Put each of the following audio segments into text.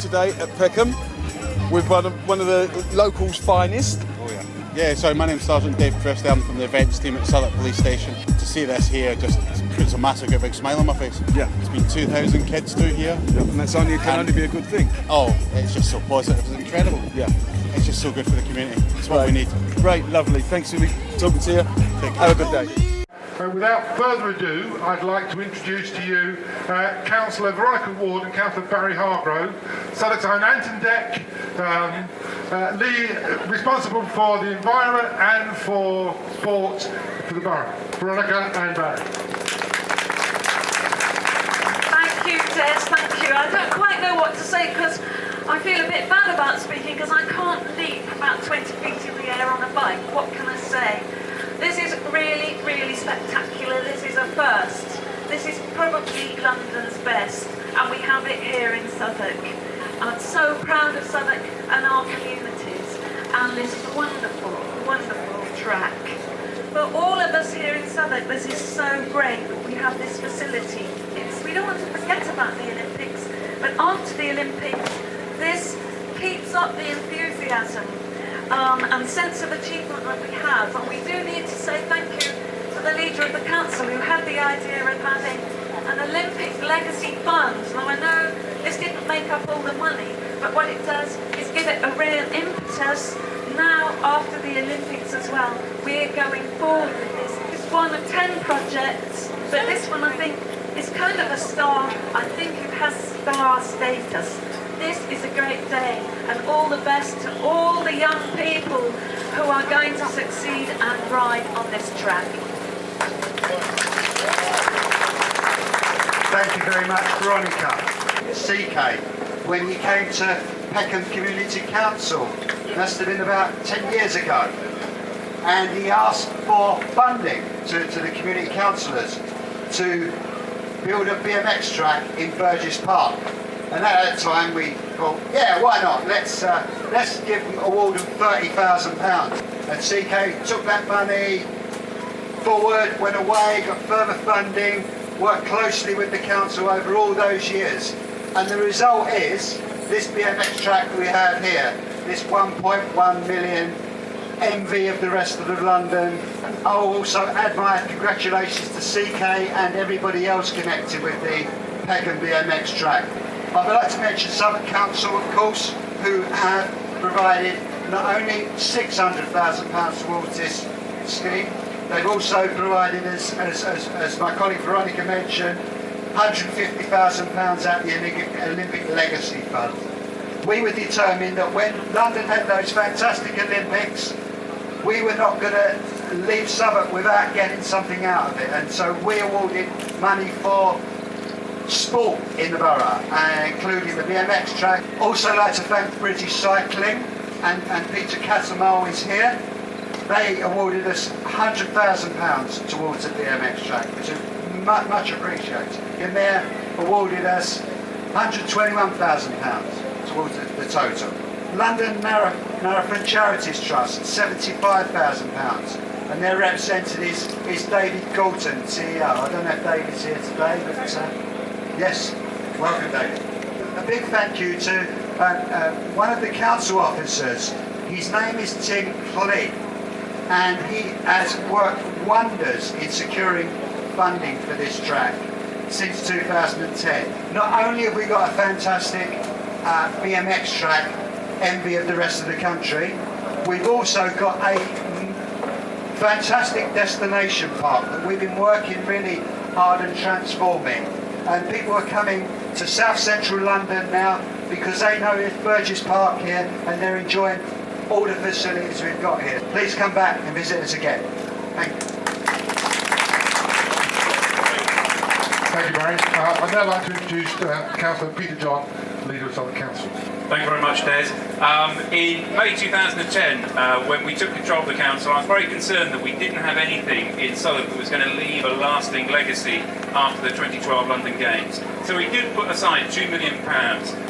Today at Peckham with one of the locals' finest. Oh yeah. Yeah, so my name's Sergeant Dave Christie. I'm from the events team at Southwark Police Station. To see this here just puts a massive big smile on my face. Yeah. There's been 2,000 kids through here. Yeah, and that's can only be a good thing. Oh, it's just so positive. It's incredible. Yeah. It's just so good for the community. It's what we need. Great, lovely. Thanks for talking to you. Have a good day. Without further ado, I'd like to introduce to you Councillor Veronica Ward and Councillor Barry Hargrove, Southwark's own Anton Deck, responsible for the environment and for sport for the borough. Veronica and Barry. Thank you, Des, thank you. I don't quite know what to say because I feel a bit bad about speaking because I can't leap about 20 feet in the air on a bike. What can I say? This is really, really spectacular. This is a first. This is probably London's best, and we have it here in Southwark. I'm so proud of Southwark and our communities, and this wonderful, wonderful track. For all of us here in Southwark, this is so great that we have this facility. We don't want to forget about the Olympics, but after the Olympics, this keeps up the enthusiasm and sense of achievement that we have. And we do need to say thank you to the leader of the council who had the idea of having an Olympic legacy fund. Now I know this didn't make up all the money, but what it does is give it a real impetus now after the Olympics as well. We're going forward with this. It's one of 10 projects, but this one I think is kind of a star. I think it has star status. This is a great day, and all the best to all the young people who are going to succeed and ride on this track. Thank you very much, Veronica. CK, when you came to Peckham Community Council, must have been about 10 years ago, and he asked for funding to the community councillors to build a BMX track in Burgess Park. And at that time we thought, yeah, why not? Let's give them a award of £30,000. And CK took that money forward, went away, got further funding, worked closely with the council over all those years. And the result is this BMX track we have here, this 1.1 million, envy of the rest of London. I'll also add my congratulations to CK and everybody else connected with the Peckham BMX track. I'd like to mention Southwark Council, of course, who have provided not only £600,000 towards this scheme, they've also provided, as my colleague Veronica mentioned, £150,000 out the Olympic Legacy Fund. We were determined that when London had those fantastic Olympics, we were not going to leave Southwark without getting something out of it, and so we awarded money for sport in the borough, including the BMX track. Also like to thank British Cycling and Peter Catamol is here. They awarded us £100,000 towards the BMX track, which is much appreciated. And they awarded us £121,000 towards the total. London Marathon Charities Trust, £75,000. And their representative is David Galton, CEO. I don't know if David's here today, but yes, welcome David. A big thank you to one of the council officers. His name is Tim Clee, and he has worked wonders in securing funding for this track since 2010. Not only have we got a fantastic BMX track, envy of the rest of the country, we've also got a fantastic destination park that we've been working really hard and transforming. And people are coming to South Central London now because they know there's Burgess Park here and they're enjoying all the facilities we've got here. Please come back and visit us again. Thank you. Thank you, Barry. I'd now like to introduce Councillor Peter John, leader of Southwark Council. Thank you very much, Des. In May 2010, when we took control of the council, I was very concerned that we didn't have anything in Southwark that was going to leave a lasting legacy after the 2012 London Games. So we did put aside £2 million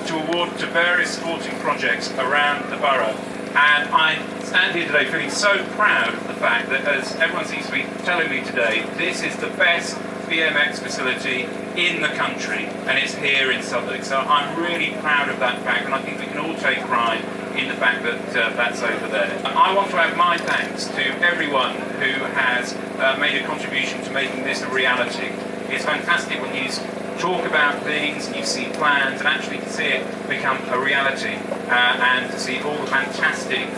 to award to various sporting projects around the borough. And I'm stand here today feeling so proud of the fact that, as everyone seems to be telling me today, this is the best BMX facility in the country, and it's here in Southwark. So I'm really proud of that fact, and I think we can all take pride in the fact that that's over there. I want to add my thanks to everyone who has made a contribution to making this a reality. It's fantastic when you talk about things and you see plans and actually to see it become a reality, and to see all the fantastic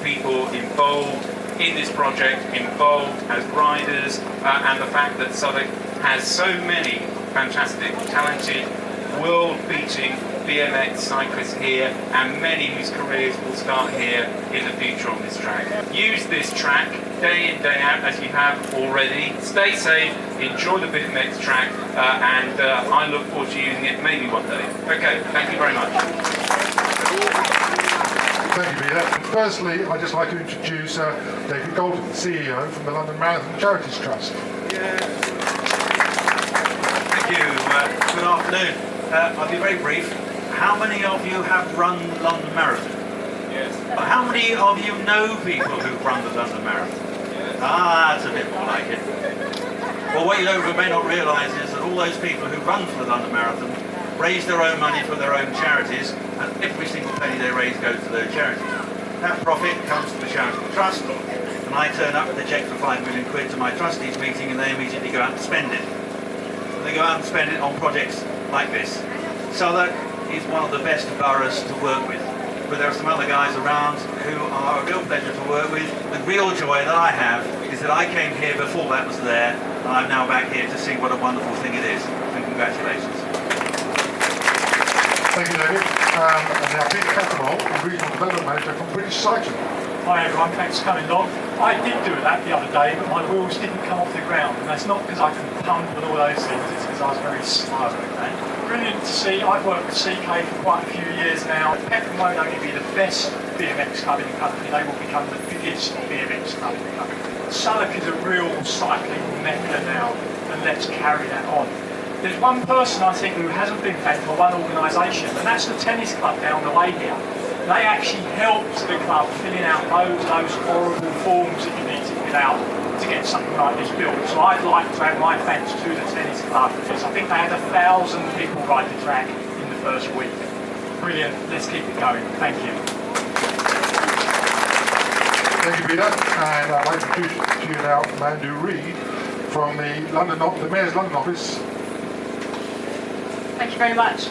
people involved in this project, involved as riders, and the fact that Southwark has so many fantastic, talented, world-beating BMX cyclists here, and many whose careers will start here in the future on this track. Use this track day in, day out, as you have already. Stay safe, enjoy the BMX track, and I look forward to using it maybe one day. Okay, thank you very much. Thank you, Peter. Firstly, I'd just like to introduce David Goldman, CEO from the London Marathon Charities Trust. Thank you. Good afternoon. I'll be very brief. How many of you have run London Marathon? Yes. How many of you know people who've run the London Marathon? Yes. Ah, that's a bit more like it. Well, what you may not realise is that all those people who run for the London Marathon raise their own money for their own charities, and every single penny they raise goes to those charities. That profit comes to the charitable trust, and I turn up with a cheque for £5 million to my trustees meeting, and they immediately go out and spend it. And they go out and spend it on projects like this. Southwark is one of the best boroughs to work with, but there are some other guys around who are a real pleasure to work with. The real joy that I have is that I came here before that was there, and I'm now back here to see what a wonderful thing it is. And congratulations. Thank you, David. And now Peter Cattermole, Regional Development Manager from British Cycling. Hi everyone, thanks for coming along. I did do that the other day, but my wheels didn't come off the ground, and that's not because I can pump and all those things, it's because I was very slow. Okay? Brilliant to see. I've worked with CK for quite a few years now. Peckham won't only be the best BMX club in the country, they will become the biggest BMX club in the country. Southwark is a real cycling mecca now, and let's carry that on. There's one person I think who hasn't been thanked for one organisation, and that's the tennis club down the way here. They actually helped the club filling out those horrible forms that you need to fill out to get something like this built. So I'd like to add my thanks to the tennis club, because I think they had 1,000 people ride the track in the first week. Brilliant, let's keep it going. Thank you. Thank you, Peter. And I'd like to introduce to you now Mandu Reid from the Mayor's London office. Thank you very much.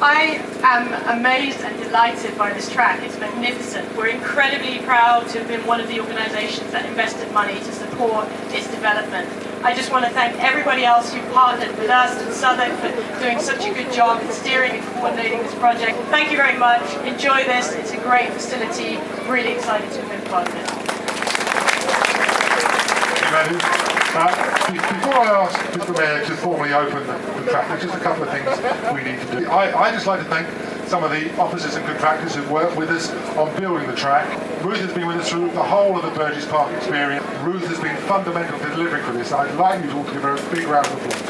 I am amazed and delighted by this track. It's magnificent. We're incredibly proud to have been one of the organisations that invested money to support its development. I just want to thank everybody else who partnered with us and Southwark for doing such a good job in steering and coordinating this project. Thank you very much. Enjoy this. It's a great facility. Really excited to have been part of it. Thank you, Mandu. Before I ask Mr. Mayor to formally open the track, there's just a couple of things we need to do. I'd just like to thank some of the officers and contractors who've worked with us on building the track. Ruth has been with us through the whole of the Burgess Park experience. Ruth has been fundamental to delivering for this. I'd like you to all to give her a big round of applause.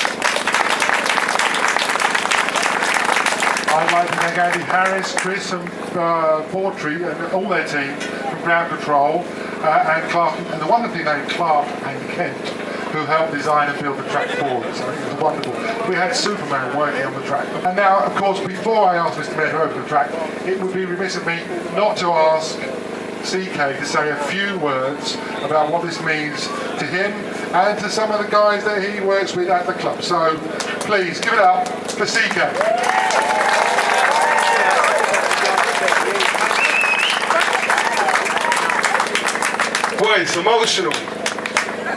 I'd like to thank Andy Harris, Chris and Portree and all their team from Ground Control and Clark, and the wonderfully named Clark and Kent, who helped design and build the track for us. I think it was wonderful. We had Superman working on the track. And now, of course, before I ask Mr. Mayor to open the track, it would be remiss of me not to ask CK to say a few words about what this means to him and to some of the guys that he works with at the club. So, please, give it up for CK. Boy, it's emotional.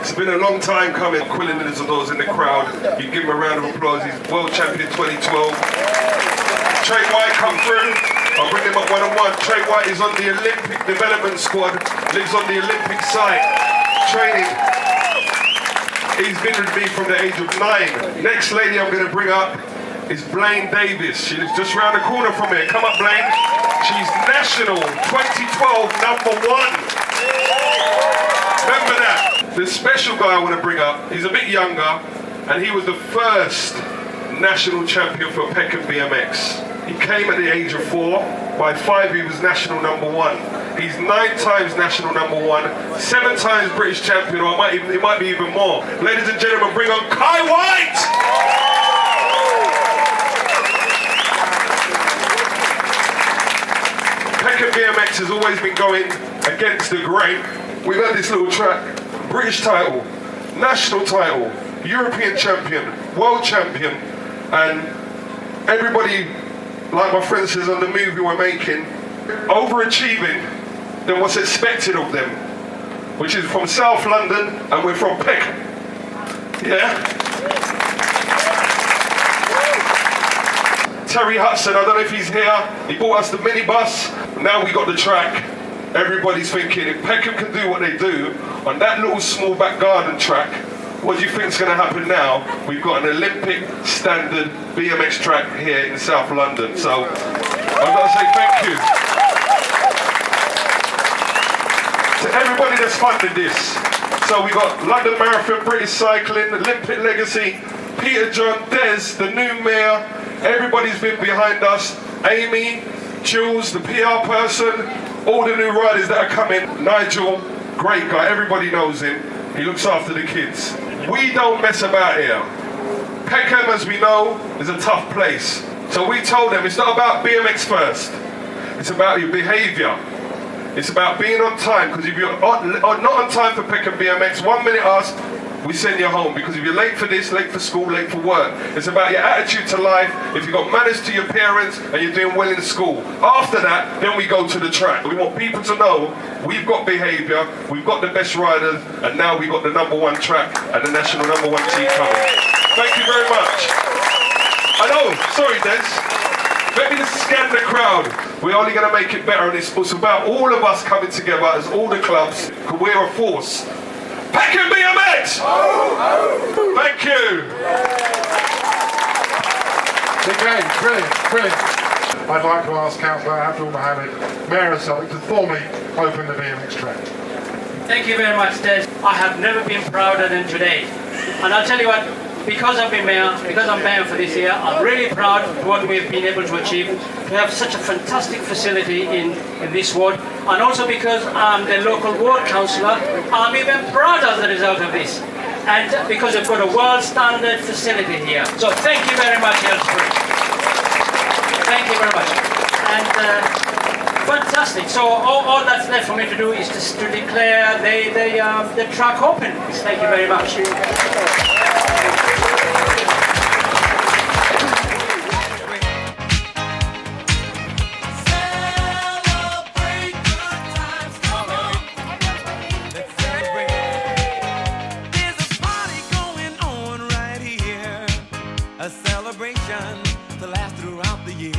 It's been a long time coming. Quillen those in the crowd. You give him a round of applause. He's world champion in 2012. Trey White come through. I'll bring him up one-on-one. Trey White is on the Olympic development squad. Lives on the Olympic site. Training. He's been with me from the age of 9. Next lady I'm going to bring up is Blaine Davis. She lives just around the corner from here. Come up, Blaine. She's national 2012 #1. Remember that. The special guy I want to bring up, he's a bit younger, and he was the first national champion for Peckham BMX. He came at the age of 4. By 5, he was national #1. He's 9 times national #1, 7 times British champion, or it might be even more. Ladies and gentlemen, bring on Kai White! Peckham BMX has always been going against the grain. We've had this little track, British title, national title, European champion, world champion, and everybody, like my friend says on the movie we're making, overachieving than what's expected of them, which is from South London and we're from Peckham. Yeah? Terry Hudson, I don't know if he's here, he bought us the minibus, now we got the track. Everybody's thinking, if Peckham can do what they do on that little small back garden track, what do you think's going to happen now? We've got an Olympic standard BMX track here in South London. So I've got to say thank you to everybody that's funded this. So we got London Marathon, British Cycling, Olympic Legacy, Peter John, Des, the new mayor. Everybody's been behind us. Amy, Jules, the PR person, all the new riders that are coming. Nigel, great guy, everybody knows him. He looks after the kids. We don't mess about here. Peckham, as we know, is a tough place. So we told them it's not about BMX first. It's about your behaviour. It's about being on time, because if you're not on time for Peckham BMX, 1 minute asked, we send you home, because if you're late for this, late for school, late for work, it's about your attitude to life, if you've got manners to your parents and you're doing well in school. After that, then we go to the track. We want people to know we've got behaviour, we've got the best riders, and now we've got the #1 track and the national #1 team coming. Thank you very much. I know, sorry Des. Let me just scan the crowd. We're only going to make it better, and it's about all of us coming together as all the clubs, because we're a force. Peckham BMX! Thank you! Again, brilliant. I'd like to ask Councillor Abdul Mohammed, Mayor of Southwark, to formally open the BMX track. Thank you very much, Des. I have never been prouder than today. And I'll tell you what, because I'm mayor for this year, I'm really proud of what we've been able to achieve, to have such a fantastic facility in this ward, and also because I'm the local ward councillor, I'm even prouder as a result of this. And because we've got a world standard facility here. So thank you very much, Elspeth. Thank you very much. And fantastic. So all that's left for me to do is just to declare the track open. Thank you very much. A celebration to last throughout the years.